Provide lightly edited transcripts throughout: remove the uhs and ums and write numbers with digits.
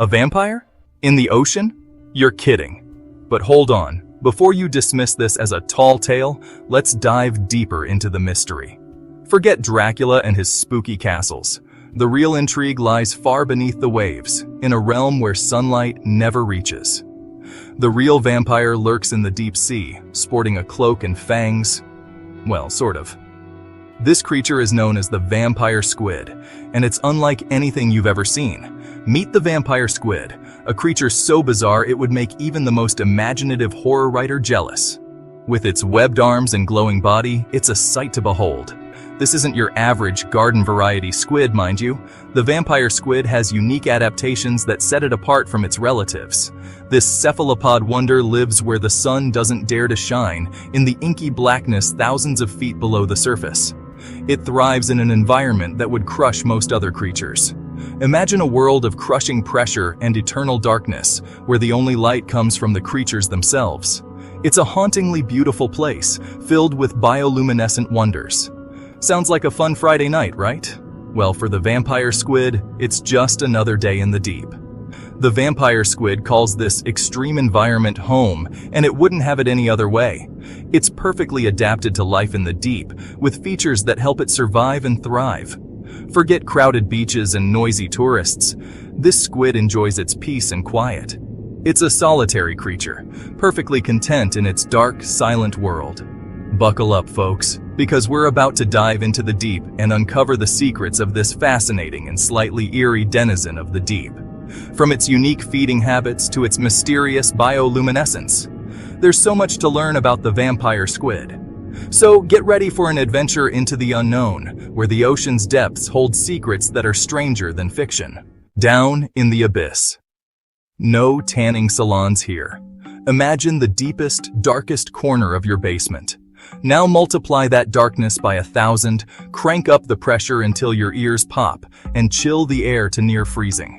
A vampire? In the ocean? You're kidding. But hold on, before you dismiss this as a tall tale, let's dive deeper into the mystery. Forget Dracula and his spooky castles. The real intrigue lies far beneath the waves, in a realm where sunlight never reaches. The real vampire lurks in the deep sea, sporting a cloak and fangs. Well, sort of. This creature is known as the vampire squid, and it's unlike anything you've ever seen. Meet the vampire squid, a creature so bizarre it would make even the most imaginative horror writer jealous. With its webbed arms and glowing body, it's a sight to behold. This isn't your average garden variety squid, mind you. The vampire squid has unique adaptations that set it apart from its relatives. This cephalopod wonder lives where the sun doesn't dare to shine, in the inky blackness thousands of feet below the surface. It thrives in an environment that would crush most other creatures. Imagine a world of crushing pressure and eternal darkness, where the only light comes from the creatures themselves. It's a hauntingly beautiful place, filled with bioluminescent wonders. Sounds like a fun Friday night, right? Well, for the vampire squid, it's just another day in the deep. The vampire squid calls this extreme environment home, and it wouldn't have it any other way. It's perfectly adapted to life in the deep, with features that help it survive and thrive. Forget crowded beaches and noisy tourists. This squid enjoys its peace and quiet. It's a solitary creature, perfectly content in its dark, silent world. Buckle up, folks, because we're about to dive into the deep and uncover the secrets of this fascinating and slightly eerie denizen of the deep. From its unique feeding habits to its mysterious bioluminescence, there's so much to learn about the vampire squid. So get ready for an adventure into the unknown, where the ocean's depths hold secrets that are stranger than fiction. Down in the abyss. No tanning salons here. Imagine the deepest, darkest corner of your basement. Now multiply that darkness by 1,000, crank up the pressure until your ears pop, and chill the air to near freezing.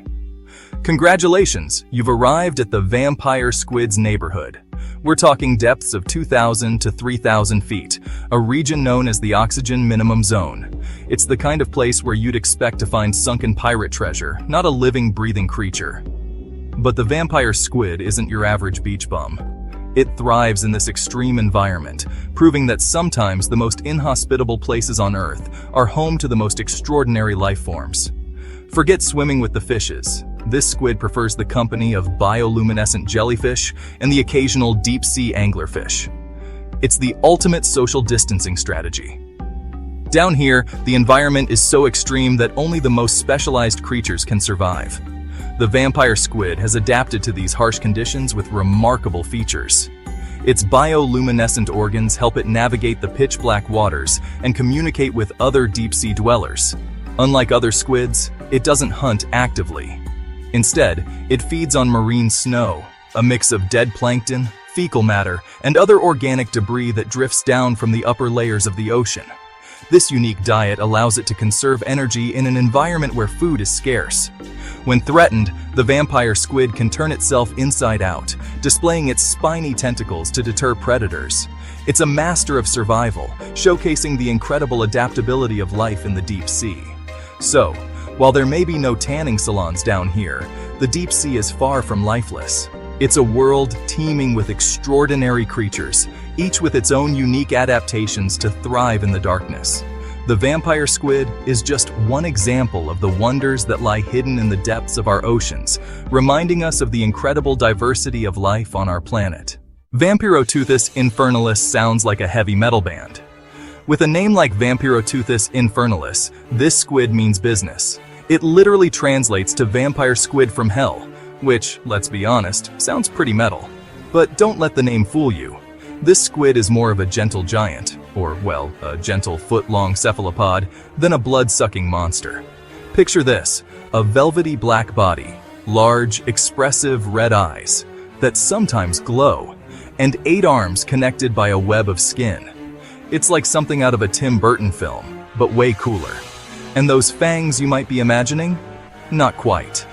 Congratulations, you've arrived at the vampire squid's neighborhood. We're talking depths of 2,000 to 3,000 feet, a region known as the oxygen minimum zone. It's the kind of place where you'd expect to find sunken pirate treasure, not a living, breathing creature. But the vampire squid isn't your average beach bum. It thrives in this extreme environment, proving that sometimes the most inhospitable places on Earth are home to the most extraordinary life forms. Forget swimming with the fishes. This squid prefers the company of bioluminescent jellyfish and the occasional deep-sea anglerfish. It's the ultimate social distancing strategy. Down here, the environment is so extreme that only the most specialized creatures can survive. The vampire squid has adapted to these harsh conditions with remarkable features. Its bioluminescent organs help it navigate the pitch-black waters and communicate with other deep-sea dwellers. Unlike other squids, it doesn't hunt actively. Instead, it feeds on marine snow, a mix of dead plankton, fecal matter, and other organic debris that drifts down from the upper layers of the ocean. This unique diet allows it to conserve energy in an environment where food is scarce. When threatened, the vampire squid can turn itself inside out, displaying its spiny tentacles to deter predators. It's a master of survival, showcasing the incredible adaptability of life in the deep sea. So, while there may be no tanning salons down here, the deep sea is far from lifeless. It's a world teeming with extraordinary creatures, each with its own unique adaptations to thrive in the darkness. The vampire squid is just one example of the wonders that lie hidden in the depths of our oceans, reminding us of the incredible diversity of life on our planet. Vampiroteuthis infernalis sounds like a heavy metal band. With a name like Vampiroteuthis infernalis, this squid means business. It literally translates to vampire squid from hell, which, let's be honest, sounds pretty metal. But don't let the name fool you. This squid is more of a gentle giant, or, well, a gentle foot-long cephalopod, than a blood-sucking monster. Picture this, a velvety black body, large, expressive red eyes that sometimes glow, and 8 arms connected by a web of skin. It's like something out of a Tim Burton film, but way cooler. And those fangs you might be imagining? Not quite.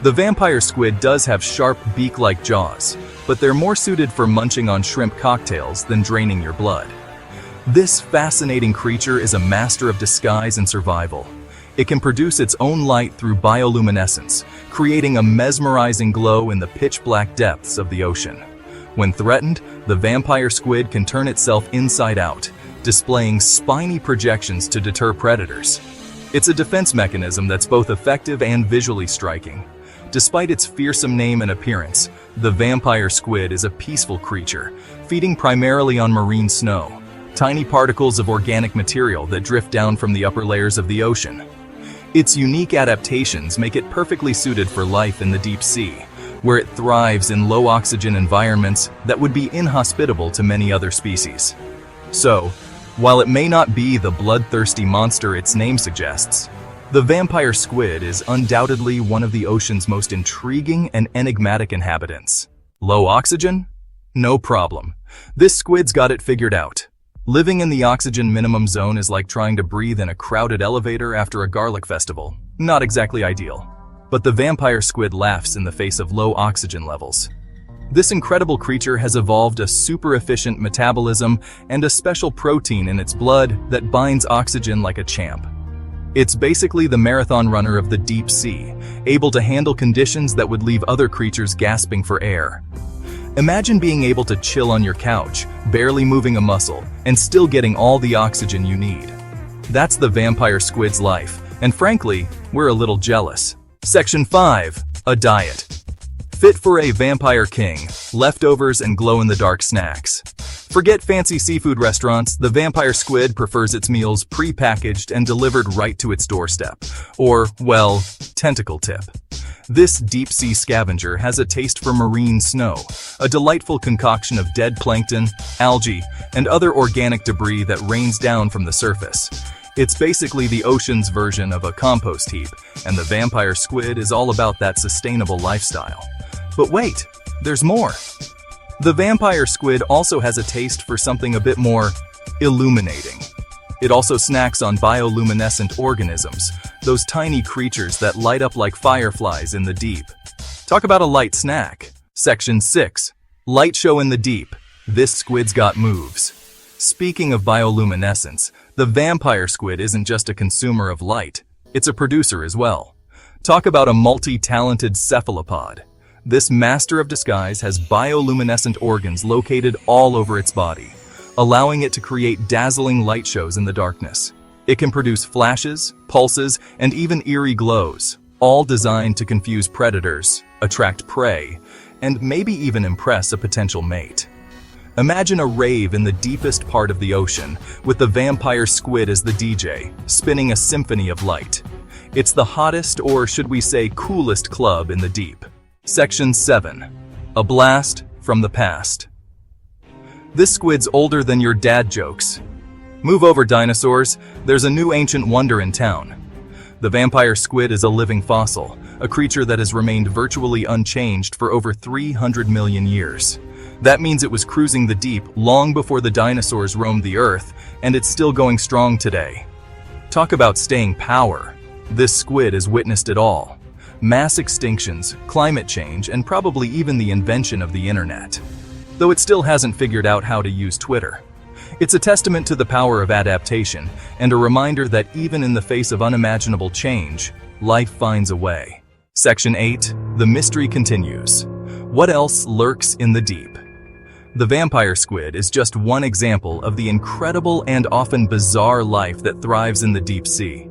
The vampire squid does have sharp beak-like jaws, but they're more suited for munching on shrimp cocktails than draining your blood. This fascinating creature is a master of disguise and survival. It can produce its own light through bioluminescence, creating a mesmerizing glow in the pitch-black depths of the ocean. When threatened, the vampire squid can turn itself inside out, displaying spiny projections to deter predators. It's a defense mechanism that's both effective and visually striking. Despite its fearsome name and appearance, the vampire squid is a peaceful creature, feeding primarily on marine snow, tiny particles of organic material that drift down from the upper layers of the ocean. Its unique adaptations make it perfectly suited for life in the deep sea, where it thrives in low-oxygen environments that would be inhospitable to many other species. So, while it may not be the bloodthirsty monster its name suggests, the vampire squid is undoubtedly one of the ocean's most intriguing and enigmatic inhabitants. Low oxygen? No problem. This squid's got it figured out. Living in the oxygen minimum zone is like trying to breathe in a crowded elevator after a garlic festival. Not exactly ideal. But the vampire squid laughs in the face of low oxygen levels. This incredible creature has evolved a super-efficient metabolism and a special protein in its blood that binds oxygen like a champ. It's basically the marathon runner of the deep sea, able to handle conditions that would leave other creatures gasping for air. Imagine being able to chill on your couch, barely moving a muscle, and still getting all the oxygen you need. That's the vampire squid's life, and frankly, we're a little jealous. Section 5. A diet. Fit for a vampire king, leftovers and glow-in-the-dark snacks. Forget fancy seafood restaurants, the vampire squid prefers its meals pre-packaged and delivered right to its doorstep. Or, well, tentacle tip. This deep-sea scavenger has a taste for marine snow, a delightful concoction of dead plankton, algae, and other organic debris that rains down from the surface. It's basically the ocean's version of a compost heap, and the vampire squid is all about that sustainable lifestyle. But wait, there's more. The vampire squid also has a taste for something a bit more illuminating. It also snacks on bioluminescent organisms, those tiny creatures that light up like fireflies in the deep. Talk about a light snack. Section 6. Light show in the deep. This squid's got moves. Speaking of bioluminescence, the vampire squid isn't just a consumer of light, it's a producer as well. Talk about a multi-talented cephalopod. This master of disguise has bioluminescent organs located all over its body, allowing it to create dazzling light shows in the darkness. It can produce flashes, pulses, and even eerie glows, all designed to confuse predators, attract prey, and maybe even impress a potential mate. Imagine a rave in the deepest part of the ocean, with the vampire squid as the DJ, spinning a symphony of light. It's the hottest, or should we say coolest, club in the deep. Section 7. A blast from the past. This squid's older than your dad jokes. Move over, dinosaurs. There's a new ancient wonder in town. The vampire squid is a living fossil, a creature that has remained virtually unchanged for over 300 million years. That means it was cruising the deep long before the dinosaurs roamed the earth, and it's still going strong today. Talk about staying power. This squid has witnessed it all. Mass extinctions, climate change, and probably even the invention of the internet. Though it still hasn't figured out how to use Twitter. It's a testament to the power of adaptation, and a reminder that even in the face of unimaginable change, life finds a way. Section 8. The mystery continues. What else lurks in the deep? The vampire squid is just one example of the incredible and often bizarre life that thrives in the deep sea.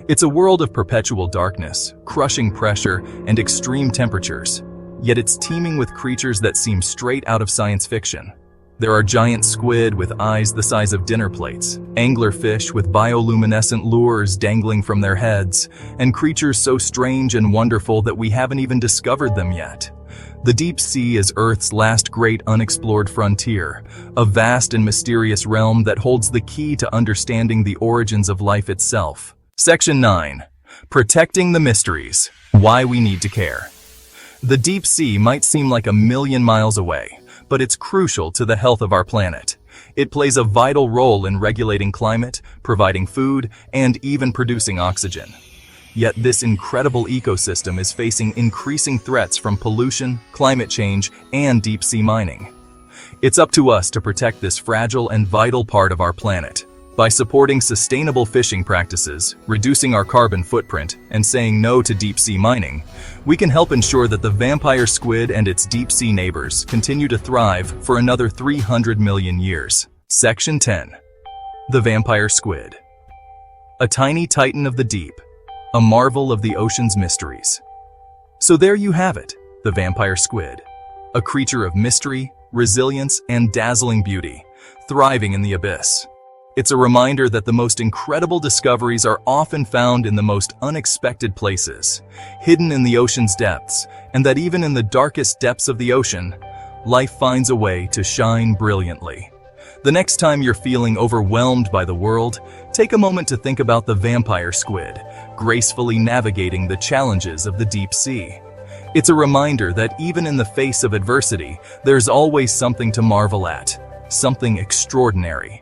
It's a world of perpetual darkness, crushing pressure, and extreme temperatures. Yet it's teeming with creatures that seem straight out of science fiction. There are giant squid with eyes the size of dinner plates, anglerfish with bioluminescent lures dangling from their heads, and creatures so strange and wonderful that we haven't even discovered them yet. The deep sea is Earth's last great unexplored frontier, a vast and mysterious realm that holds the key to understanding the origins of life itself. Section 9. Protecting the mysteries. Why we need to care. The deep sea might seem like a million miles away, but it's crucial to the health of our planet. It plays a vital role in regulating climate, providing food, and even producing oxygen. Yet this incredible ecosystem is facing increasing threats from pollution, climate change, and deep-sea mining. It's up to us to protect this fragile and vital part of our planet. By supporting sustainable fishing practices, reducing our carbon footprint, and saying no to deep-sea mining, we can help ensure that the vampire squid and its deep-sea neighbors continue to thrive for another 300 million years. Section 10. The vampire squid. A tiny titan of the deep, a marvel of the ocean's mysteries. So there you have it, the vampire squid. A creature of mystery, resilience, and dazzling beauty, thriving in the abyss. It's a reminder that the most incredible discoveries are often found in the most unexpected places, hidden in the ocean's depths, and that even in the darkest depths of the ocean, life finds a way to shine brilliantly. The next time you're feeling overwhelmed by the world, take a moment to think about the vampire squid, gracefully navigating the challenges of the deep sea. It's a reminder that even in the face of adversity, there's always something to marvel at, something extraordinary.